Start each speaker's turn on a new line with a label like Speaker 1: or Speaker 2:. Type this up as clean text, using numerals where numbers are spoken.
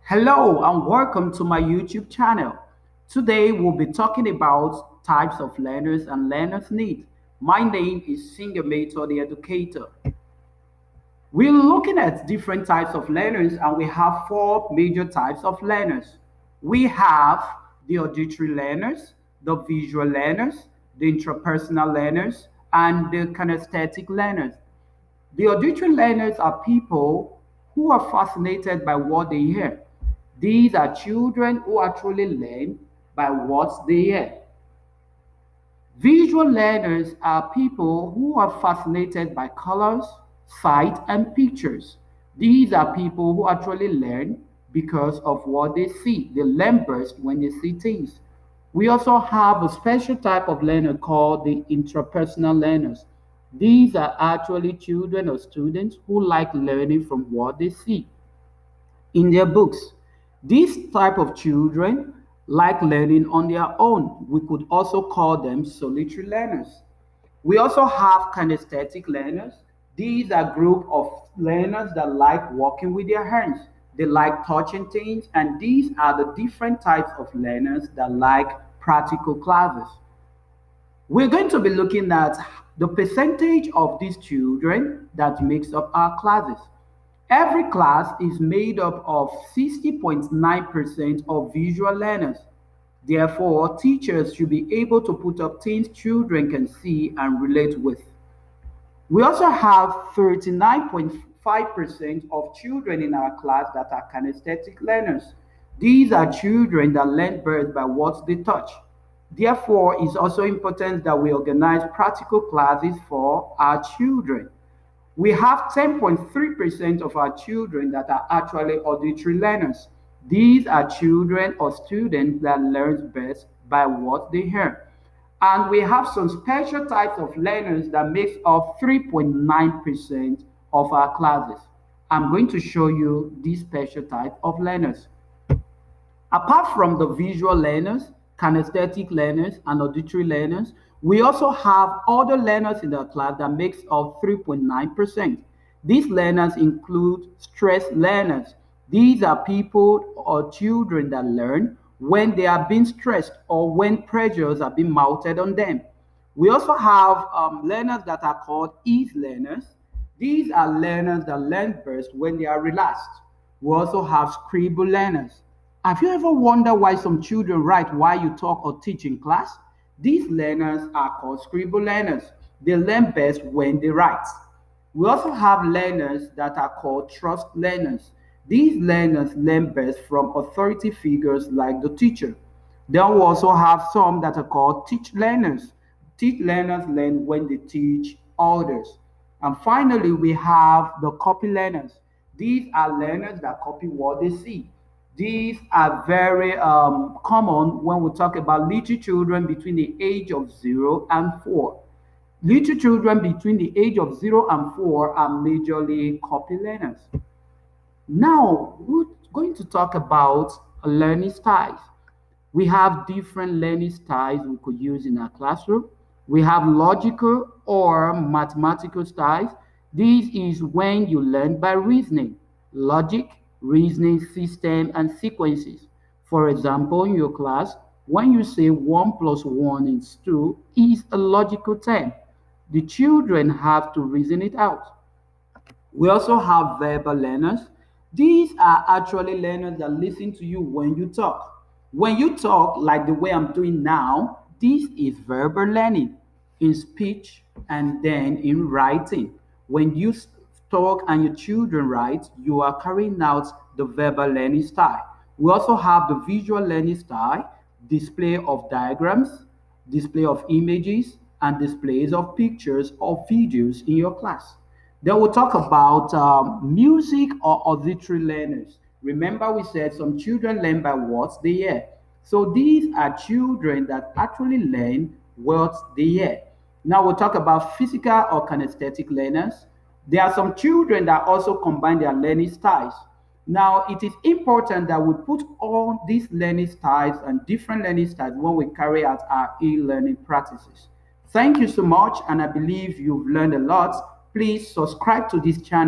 Speaker 1: Hello and welcome to my YouTube channel. Today we'll be talking about types of learners and learners' need. My name is Singamator the Educator. We're looking at different types of learners and we have four major types of learners. We have the auditory learners, the visual learners, the intrapersonal learners, and the kinesthetic learners. The auditory learners are people who are fascinated by what they hear. These are children who actually learn by what they hear. Visual learners are people who are fascinated by colors, sight, and pictures. These are people who actually learn because of what they see. They learn best when they see things. We also have a special type of learner called the intrapersonal learners. These are actually children or students who like learning from what they see in their books. These type of children like learning on their own. We could also call them solitary learners. We also have kinesthetic learners. These are group of learners that like working with their hands. They like touching things, and these are the different types of learners that like practical classes. We're going to be looking at the percentage of these children that makes up our classes. Every class is made up of 60.9% of visual learners. Therefore, teachers should be able to put up things children can see and relate with. We also have 39.5% of children in our class that are kinesthetic learners. These are children that learn best by what they touch. Therefore, it's also important that we organize practical classes for our children. We have 10.3% of our children that are actually auditory learners. These are children or students that learn best by what they hear. And we have some special types of learners that makes up 3.9% of our classes. I'm going to show you these special type of learners. Apart from the visual learners, kinesthetic learners, and auditory learners, we also have other learners in the class that makes up 3.9%. These learners include stress learners. These are people or children that learn when they are being stressed or when pressures are being mounted on them. We also have learners that are called ease learners. These are learners that learn best when they are relaxed. We also have scribble learners. Have you ever wondered why some children write while you talk or teach in class? These learners are called scribble learners. They learn best when they write. We also have learners that are called trust learners. These learners learn best from authority figures like the teacher. Then we also have some that are called teach learners. Teach learners learn when they teach others. And finally, we have the copy learners. These are learners that copy what they see. These are very common when we talk about little children between the age of 0 and 4. Little children between the age of 0 and 4 are majorly copy learners. Now, we're going to talk about learning styles. We have different learning styles we could use in our classroom. We have logical or mathematical styles. This is when you learn by reasoning, logic, reasoning system, and sequences. For example, in your class, when you say 1 plus 1 is 2 is a logical term. The children have to reason it out. We also have verbal learners. These are actually learners that listen to you when you talk. When you talk, like the way I'm doing now, this is verbal learning in speech and then in writing. When you talk and your children write, you are carrying out the verbal learning style. We also have the visual learning style, display of diagrams, display of images, and displays of pictures or videos in your class. Then we'll talk about music or auditory learners. Remember, we said some children learn by what they hear. So these are children that actually learn what they hear. Now we'll talk about physical or kinesthetic learners. There are some children that also combine their learning styles. Now, it is important that we put all these learning styles and different learning styles when we carry out our e-learning practices. Thank you so much, and I believe you've learned a lot. Please subscribe to this channel.